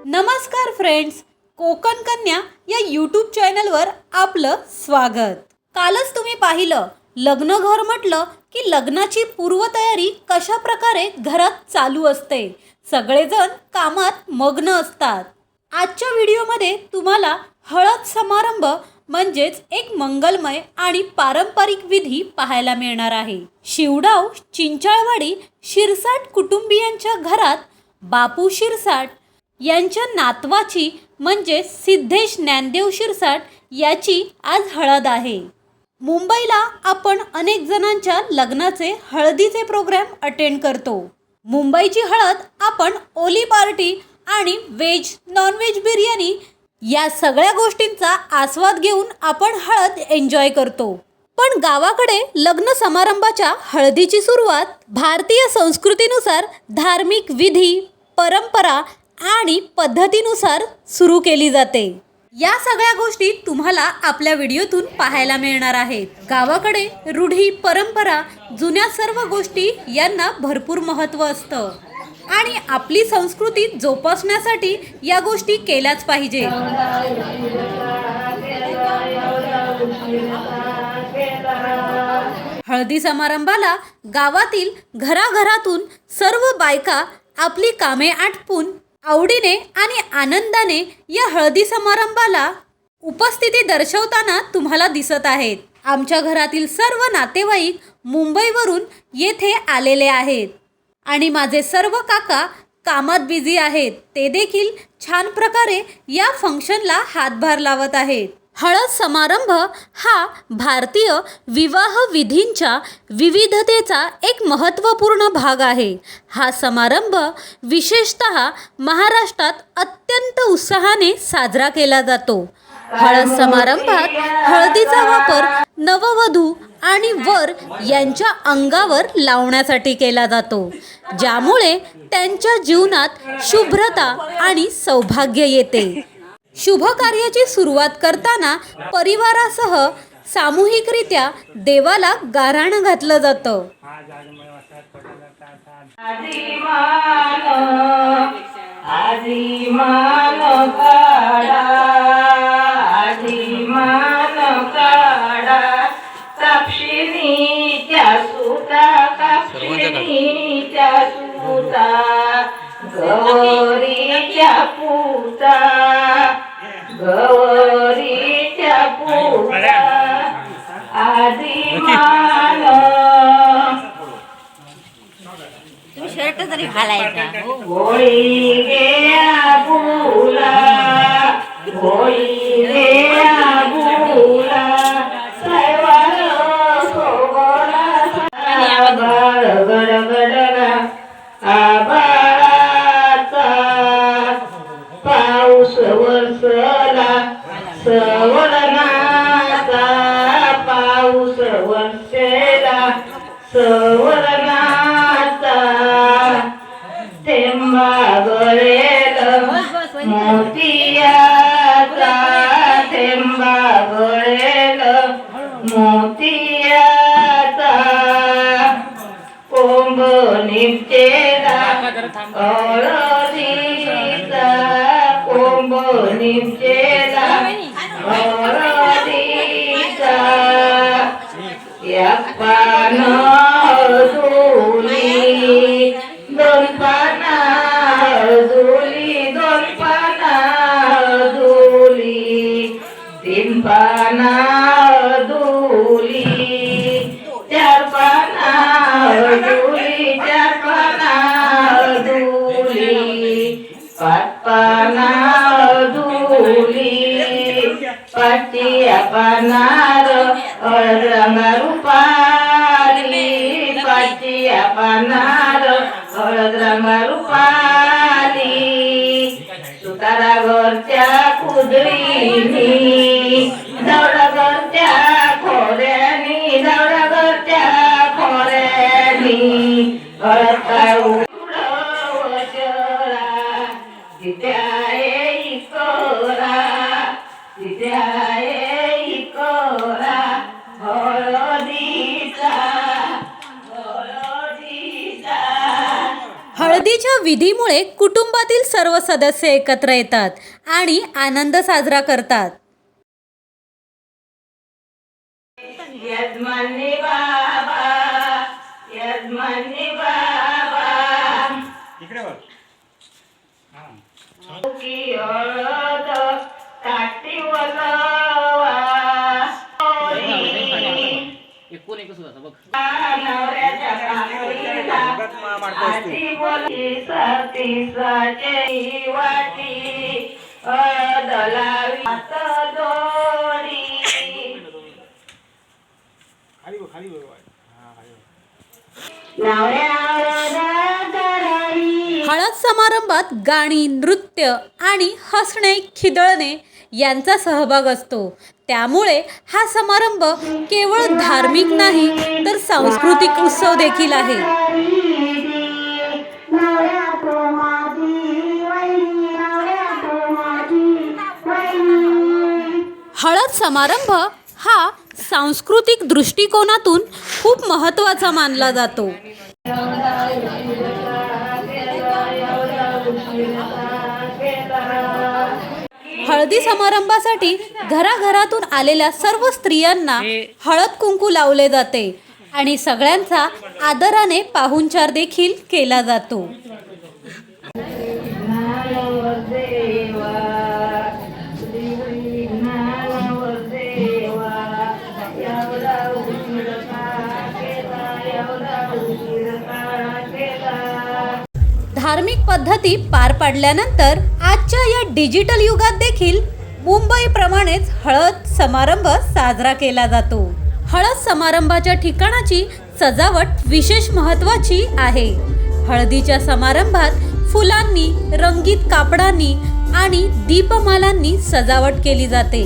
नमस्कार फ्रेंड्स, कोकण कन्या या यूट्यूब चॅनलवर आपलं स्वागत। कालच तुम्ही पाहिलं लग्न घर म्हटलं की लग्नाची पूर्वतयारी कशा प्रकारे घरात चालू असते। सगळेजण कामात मग्न असतात। आजच्या व्हिडिओमध्ये तुम्हाला हळद समारंभ म्हणजेच एक मंगलमय आणि पारंपरिक विधी पाहायला मिळणार आहे। शिवडाव चिंचाळवाडी शिरसाट कुटुंबियांच्या घरात बापू शिरसाट यांच्या नातवाची म्हणजे सिद्धेश ज्ञानदेव शिरसाट याची आज हळद आहे। मुंबईला आपण अनेक जणांच्या लग्नाचे हळदीचे प्रोग्राम अटेंड करतो। मुंबईची हळद आपण ओली पार्टी आणि व्हेज नॉन व्हेज बिर्याणी या सगळ्या गोष्टींचा आस्वाद घेऊन आपण हळद एन्जॉय करतो। पण गावाकडे लग्न समारंभाच्या हळदीची सुरुवात भारतीय संस्कृतीनुसार धार्मिक विधी, परंपरा आणि पद्धतीनुसार सुरू केली जाते। या सगळ्या गोष्टी तुम्हाला आपल्या व्हिडिओतून पाहायला मिळणार आहेत। गावाकडे रूढी, परंपरा, जुन्या सर्व गोष्टी यांना भरपूर महत्त्व असतं आणि आपली संस्कृती जोपासण्यासाठी या गोष्टी केल्याच पाहिजे। हळदी समारंभाला गावातील घराघरातून सर्व बायका आपली कामे आटपून आवडीने आणि आनंदाने या हळदी समारंभाला उपस्थिती दर्शवताना तुम्हाला दिसत आहेत। आमच्या घरातील सर्व नातेवाईक मुंबईवरून येथे आलेले आहेत आणि माझे सर्व काका कामात बिझी आहेत। ते देखील छान प्रकारे या फंक्शनला हातभार लावत आहेत। हळद समारंभ हा भारतीय विवाह विधींच्या विविधतेचा एक महत्त्वपूर्ण भाग आहे। हा समारंभ विशेषतः महाराष्ट्रात अत्यंत उत्साहाने साजरा केला जातो। हळद समारंभात हळदीचा वापर नववधू आणि वर यांच्या अंगावर लावण्यासाठी केला जातो, ज्यामुळे त्यांच्या जीवनात शुभ्रता आणि सौभाग्य येते। शुभ कार्याची सुरुवात करताना परिवारासह सामूहिकरित्या देवाला गाऱ्हाण घातलं जातं। गौरीच्या पूजा आधी मान तुम्ही शर्ट तरी घालायचा। होळी गे बुला, होळी गे बुला, सैवार सोबला गड गड गडला आबाळाचा पाऊस वरसला सवरणाचा, पाऊस वरसेला सवरणाचा, थेंबा गळेल मोतियाचा, थेंबा गळेल मोतियाचा, कोंब निपटेला हळदीचा, कोंब निपटेला हळदीचा, एक पान हळदुली, दोन पान हळदुली, दोन पान हळदुली, तीन पान हळदुली, चार पान हळदुली, चार पान हळदुली, पाच पान हळदुली, पाचव्या पानार हळद रंगा रुपाली, पाचव्या पानार हळद रंगा रुपाली, सुतारा घरच्या कुदळीनी, दवडा घरच्या खोऱ्यानी, दवडा घरच्या खोऱ्यानी, हळद काढू हळदी हळदीच्या विधीमुळे कुटुंबातील सर्व सदस्य एकत्र येतात आणि आनंद साजरा करतात. यजमानी बाबा, यजमानी बाबा, की हळद काठी वलवा, नवऱ्याच्या काकडीला आधी बोली सतीसाची वाटी, हळद लावी हात जोडी. हळद समारंभात गाणी, नृत्य आणि हसणे, खिदळणे यांचा सहभाग असतो. त्यामुळे हा समारंभ केवळ धार्मिक नाही तर सांस्कृतिक उत्सव देखील आहे. हळद समारंभ हा सांस्कृतिक दृष्टिकोनातून खूप महत्त्वाचा मानला जातो. हळदी समारंभासाठी घराघरातून आलेल्या सर्व स्त्रियांना हळद कुंकू लावले जाते आणि सगळ्यांचा आदराने पाहुणचार देखील केला जातो. धार्मिक पद्धती पार पाडल्यानंतर आजच्या या डिजिटल युगात देखील मुंबईप्रमाणेच हळद समारंभ साजरा केला जातो. हळद समारंभाच्या ठिकाणाची सजावट विशेष महत्त्वाची आहे. हळदीच्या समारंभात फुलांनी, रंगीत कापडांनी आणि दीपमालांनी सजावट केली जाते.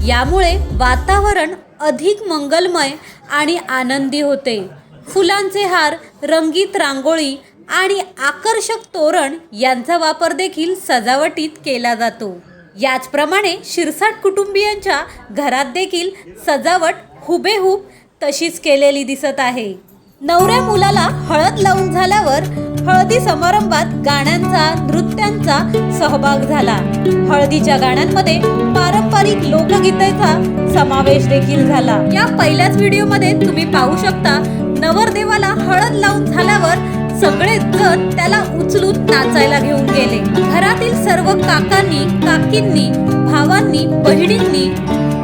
यामुळे वातावरण अधिक मंगलमय आणि आनंदी होते. फुलांचे हार, रंगीत रांगोळी आणि आकर्षक तोरण यांचा वापर देखील सजावटीत केला जातो. याचप्रमाणे शिरसाट कुटुंबियांच्या घरात देखील सजावट हुबेहूब तशीच केलेली दिसत आहे. नवऱ्या मुलाला हळद लावून झाल्यावर हळदी समारंभात गाण्यांचा, नृत्यांचा सहभाग झाला. हळदीच्या गाण्यांमध्ये पारंपरिक लोकगीतांचा समावेश देखील झाला. या पहिल्याच व्हिडिओमध्ये तुम्ही पाहू शकता नवरदेवाला हळद लावून झाल्यावर सगळे जण त्याला उचलून नाचायला घेऊन गेले. घरातील सर्व काकांनी, काकींनी, भावांनी, बहिणींनी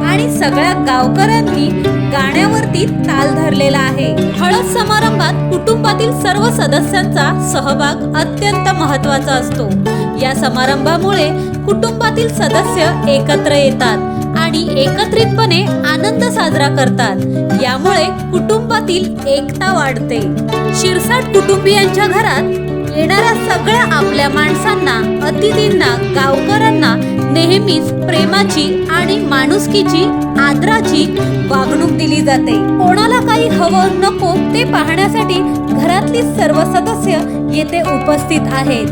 आणि सगळ्या गावकऱ्यांनी गाण्यावरती ताल धरलेला आहे. हळद समारंभात कुटुंबातील सर्व सदस्यांचा सहभाग अत्यंत महत्त्वाचा असतो. या समारंभामुळे कुटुंबातील सदस्य एकत्र येतात आणि एकत्रितपणे आनंद साजरा करतात. यामुळे कुटुंबातील एकता वाढते. शिरसाट कुटुंबियांच्या घरात येणाऱ्या सगळ्या आपल्या माणसांना, अतिथींना, गावकऱ्यांना नेहमीच प्रेमाची आणि माणुसकीची, आदराची वागणूक दिली जाते. कोणाला काही हवं नको ते पाहण्यासाठी घरातली सर्व सदस्य येथे उपस्थित आहेत.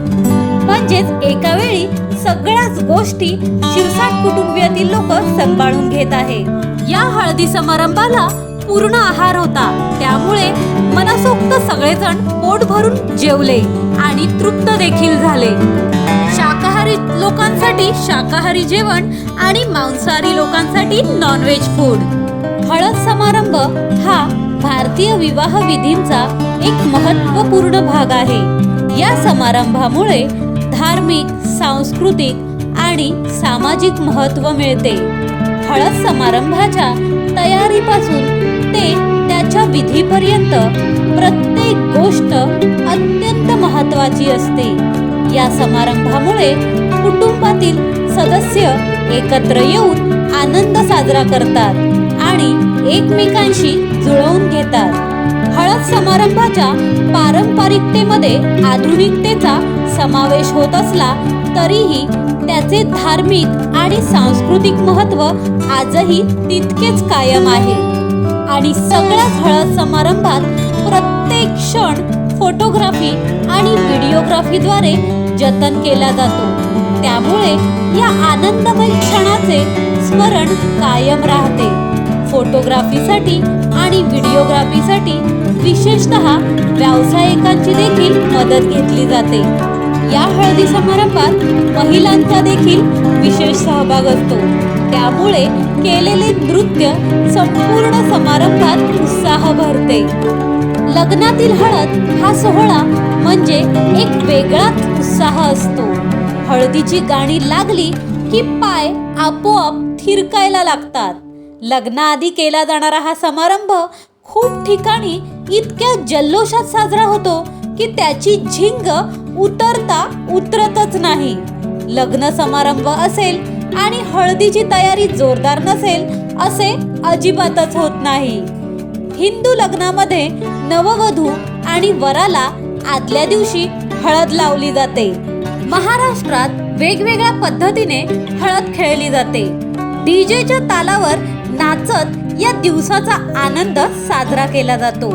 म्हणजेच एका वेळी सगळ्याच गोष्टी शिरसाट कुटुंबियातील लोक सांभाळून घेत आहेत. या हळदी समारंभाला पूर्ण आहार होता. त्यामुळे मनसोक्त सगळेजण पोट भरून जेवले आणि तृप्त देखील झाले. शाकाहारी लोकांसाठी शाकाहारी जेवण आणि मांसाहारी लोकांसाठी नॉनव्हेज फूड. हळद समारंभ हा भारतीय विवाह विधींचा एक महत्त्वपूर्ण भाग आहे. या समारंभामुळे धार्मिक, सांस्कृतिक आणि सामाजिक महत्त्व मिळते. हळद समारंभाच्या तयारीपासून ते त्याच्या विधीपर्यंत प्रत्येक गोष्ट अत्यंत महत्त्वाची असते. या समारंभामुळे कुटुंबातील सदस्य एकत्र येऊन आनंद साजरा करतात आणि एकमेकांशी जुळवून घेतात. हळद समारंभाच्या पारंपरिकतेमध्ये आधुनिकतेचा समावेश होत असला तरीही त्याचे धार्मिक आणि सांस्कृतिक महत्त्व आजही तितकेच कायम आहे. आणि सगळ्याच हळद समारंभात प्रत्येक क्षण फोटोग्राफी आणि व्हिडिओग्राफीद्वारे जतन केला जातो. त्यामुळे या आनंदमय क्षणाचे स्मरण कायम राहते. फोटोग्राफीसाठी आणि व्हिडिओग्राफीसाठी विशेषतः व्यावसायिकांची देखील मदत घेतली जाते. या हळदी समारंभात महिलांचा देखील विशेष सहभाग असतो. त्यामुळे केलेले नृत्य संपूर्ण समारंभात उत्साह भरते. लग्नातील हळद हा सोहळा म्हणजे एक वेगळाच उत्साह असतो. हळदीची गाणी लागली की पाय आपोआप थिरकायला लागतात. लग्नाआधी केला जाणारा हा समारंभ खूप ठिकाणी इतक्या जल्लोषात साजरा होतो की त्याची झिंग उतरता उतरतच नाही. लग्न समारंभ असेल आणि हळदीची तयारी जोरदार नसेल असे अजिबातच होत नाही. हिंदू लग्नामध्ये नववधू आणि वराला आदल्या दिवशी हळद लावली जाते. महाराष्ट्रात वेगवेगळ्या पद्धतीने हळद खेळली जाते. डीजेच्या तालावर नाचत या दिवसाचा आनंद साजरा केला जातो.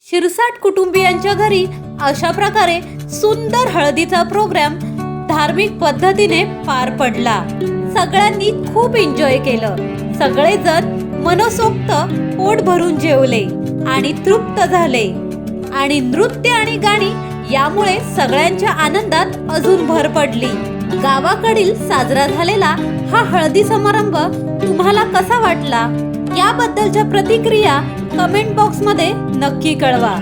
शिरसाट कुटुंबियांच्या घरी अशा प्रकारे सुंदर हळदीचा प्रोग्राम धार्मिक पद्धतीने पार पडला. सगळ्यांनी खूप एन्जॉय केलं. सगळेजण मनसोक्त पोट भरून जेवले आणि तृप्त झाले. आणि नृत्य आणि गाणी यामुळे सगळ्यांच्या आनंदात अजून भर पडली. गावाकडील साजरा झालेला हा हळदी समारंभ तुम्हाला कसा वाटला याबद्दलच्या प्रतिक्रिया कमेंट बॉक्स मध्ये नक्की कळवा.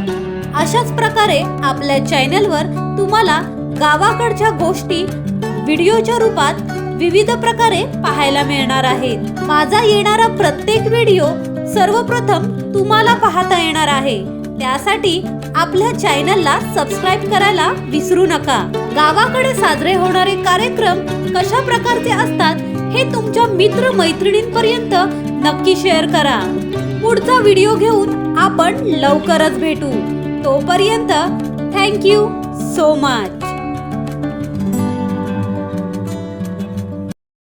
अशाच प्रकारे आपल्या चॅनलवर तुम्हाला गावाकडच्या गोष्टी व्हिडिओच्या रूपात विविध प्रकारे पाहायला मिळणार आहेत. माझा येणारा प्रत्येक व्हिडिओ सर्वप्रथम तुम्हाला पाहता येणार आहे. त्यासाठी आपल्या चॅनलला सबस्क्राईब करायला विसरू नका. गावाकडे साजरे होणारे कार्यक्रम कशा प्रकारचे असतात हे तुमच्या मित्र मैत्रिणींपर्यंत नक्की शेअर करा. पुढचा व्हिडिओ घेऊन आपण लवकरच भेटू. तोपर्यंत थँक यू सो मच.